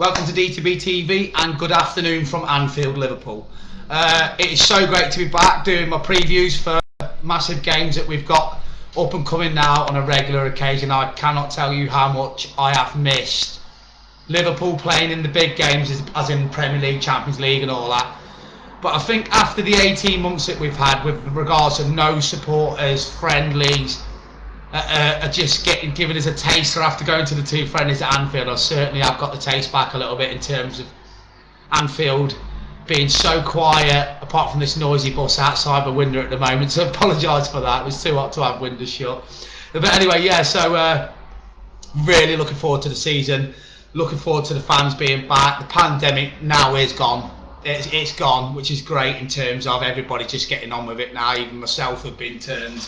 Welcome to D2B TV and good afternoon from Anfield, Liverpool. It is so great to be back doing my previews for massive games that we've got up and coming now on a regular occasion. I cannot tell you how much I have missed Liverpool playing in the big games, as in Premier League, Champions League and all that. But I think after the 18 months that we've had with regards to no supporters, friendlies, are just giving us a taster after going to the two friendlies at Anfield. I certainly have got the taste back a little bit in terms of Anfield being so quiet, apart from this noisy bus outside my window at the moment, so I apologise for that. It was too hot to have windows shut. But anyway, yeah, so really looking forward to the season, looking forward to the fans being back. The pandemic now is gone. It's gone, which is great in terms of everybody just getting on with it now. Even myself have been turned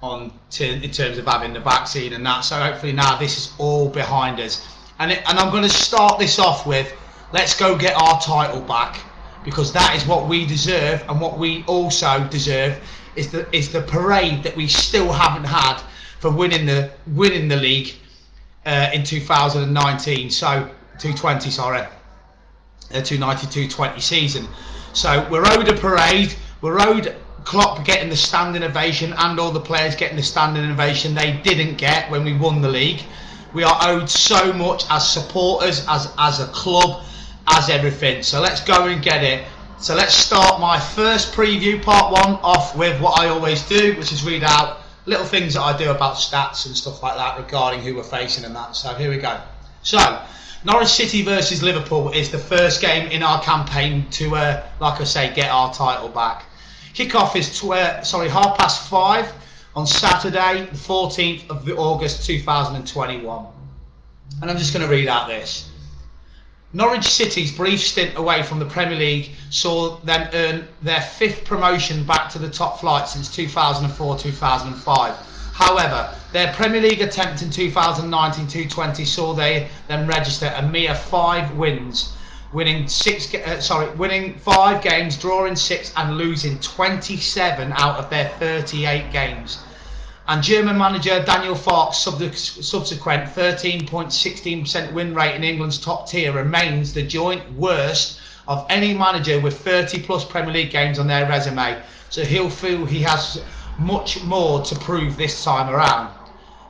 on in terms of having the vaccine and that, so hopefully now this is all behind us, and I'm going to start this off with, let's go get our title back, because that is what we deserve. And what we also deserve is the parade that we still haven't had for winning the league in 2019, so 220 season. So we're owed a parade, we're owed Klopp getting the standing ovation and all the players getting the standing ovation they didn't get when we won the league. We are owed so much as supporters, as a club, as everything. So let's go and get it. So let's start my first preview, part one, off with what I always do, which is read out little things that I do about stats and stuff like that regarding who we're facing and that. So here we go. So Norwich City versus Liverpool is the first game in our campaign to, like I say, get our title back. Kick-off is 5:30 on Saturday, the 14th of August 2021. And I'm just going to read out this. Norwich City's brief stint away from the Premier League saw them earn their 5th promotion back to the top flight since 2004-2005. However, their Premier League attempt in 2019-2020 saw them register a mere 5 wins, winning 5 games, drawing 6 and losing 27 out of their 38 games. And German manager Daniel Farke's subsequent 13.16% win rate in England's top tier remains the joint worst of any manager with 30 plus Premier League games on their resume. So he'll feel he has much more to prove this time around.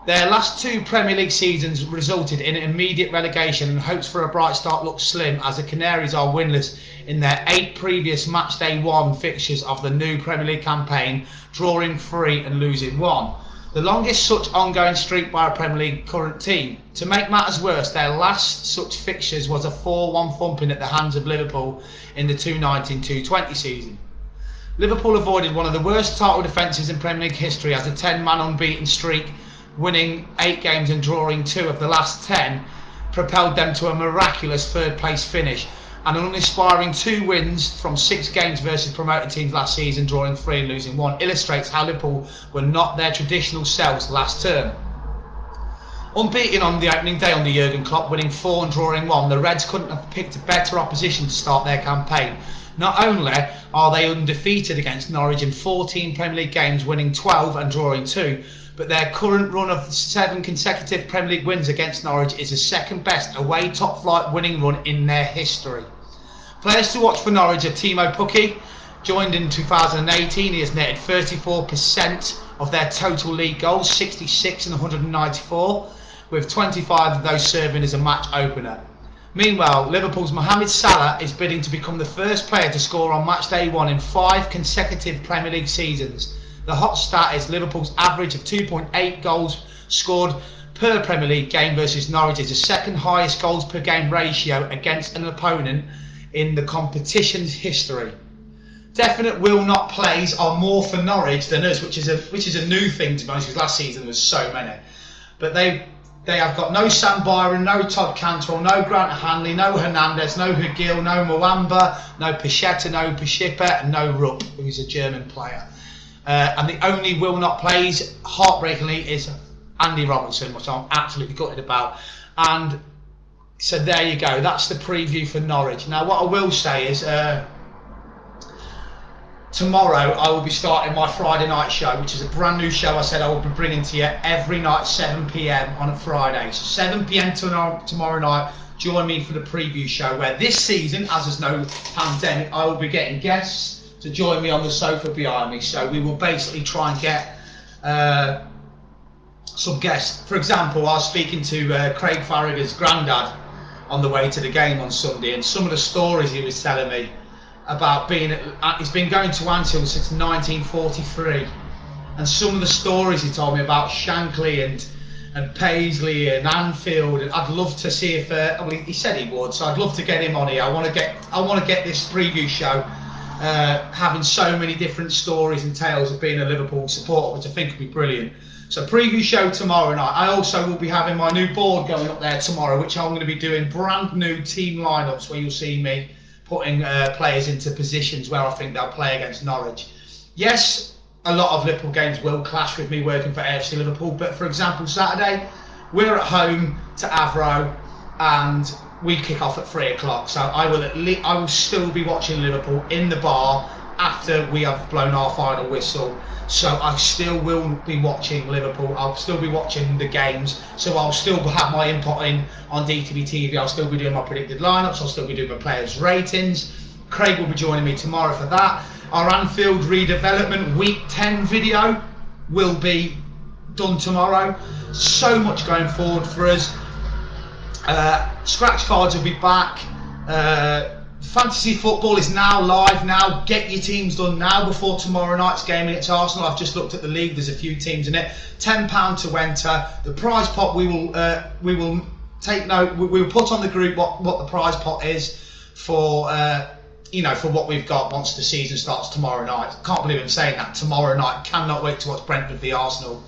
Their last 2 Premier League seasons resulted in immediate relegation, and hopes for a bright start look slim as the Canaries are winless in their 8 previous matchday 1 fixtures of the new Premier League campaign, drawing 3 and losing 1. The longest such ongoing streak by a Premier League current team. To make matters worse, their last such fixtures was a 4-1 thumping at the hands of Liverpool in the 2019-2020 season. Liverpool avoided one of the worst title defences in Premier League history as a 10-man unbeaten streak, winning 8 games and drawing 2 of the last 10, propelled them to a miraculous 3rd place finish, and an uninspiring 2 wins from 6 games versus promoted teams last season, drawing 3 and losing 1, illustrates how Liverpool were not their traditional selves last term. Unbeaten on the opening day under Jurgen Klopp, winning 4 and drawing 1, the Reds couldn't have picked a better opposition to start their campaign. Not only are they undefeated against Norwich in 14 Premier League games, winning 12 and drawing 2, but their current run of 7 consecutive Premier League wins against Norwich is the 2nd best away top flight winning run in their history. Players to watch for Norwich are Timo Pukki, joined in 2018. He has netted 34% of their total league goals, 66 and 194, with 25 of those serving as a match opener. Meanwhile, Liverpool's Mohamed Salah is bidding to become the first player to score on match day 1 in 5 consecutive Premier League seasons. The hot stat is Liverpool's average of 2.8 goals scored per Premier League game versus Norwich is the 2nd highest goals per game ratio against an opponent in the competition's history. Definite will not plays are more for Norwich than us, which is a new thing to be honest, because last season there was so many. But they have got no Sam Byron, no Todd Cantwell, no Grant Hanley, no Hernandez, no Hagil, no Mwamba, no Pichetta, no Pishipa, and no Rupp, who's a German player. And the only will not plays, heartbreakingly, is Andy Robertson, which I'm absolutely gutted about. And so there you go, that's the preview for Norwich. Now what I will say is tomorrow I will be starting my Friday night show, which is a brand new show I said I will be bringing to you every night 7 PM on a Friday. So 7 PM tomorrow night, join me for the preview show, where this season, as there's no pandemic, I will be getting guests to join me on the sofa behind me. So we will basically try and get some guests. For example, I was speaking to Craig Farragher's granddad on the way to the game on Sunday, and some of the stories he was telling me about being he's been going to Anfield since 1943, and some of the stories he told me about Shankly and Paisley and Anfield. I'd love to see if he said he would, so I'd love to get him on here. I want to get this preview show having so many different stories and tales of being a Liverpool supporter, which I think would be brilliant. So preview show tomorrow night. I also will be having my new board going up there tomorrow, which I'm going to be doing brand new team lineups, where you'll see me putting players into positions where I think they'll play against Norwich. Yes, a lot of Liverpool games will clash with me working for AFC Liverpool, but for example, Saturday, we're at home to Avro and we kick off at 3 o'clock. So I will still be watching Liverpool in the bar after we have blown our final whistle. So I still will be watching Liverpool. I'll still be watching the games. So I'll still have my input in on DTV TV. I'll still be doing my predicted lineups. I'll still be doing my players' ratings. Craig will be joining me tomorrow for that. Our Anfield redevelopment week 10 video will be done tomorrow. So much going forward for us. Scratch cards will be back. Fantasy football is now live now. Get your teams done now before tomorrow night's game against Arsenal. I've just looked at the league. There's a few teams in it. £10 to enter. The prize pot we will take note. We will put on the group what the prize pot is for for what we've got once the season starts tomorrow night. Can't believe I'm saying that. Tomorrow night. Cannot wait to watch Brentford v Arsenal.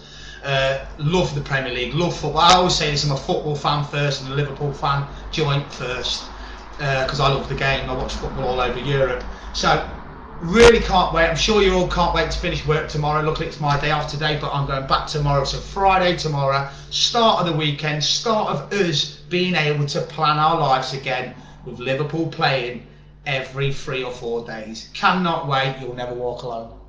Love the Premier League. Love football. I always say this. I'm a football fan first and a Liverpool fan joint first. Because I love the game. I watch football all over Europe. So really can't wait. I'm sure you all can't wait to finish work tomorrow. Luckily it's my day off today, but I'm going back tomorrow. So Friday tomorrow, start of the weekend, start of us being able to plan our lives again with Liverpool playing every 3 or 4 days. Cannot wait. You'll never walk alone.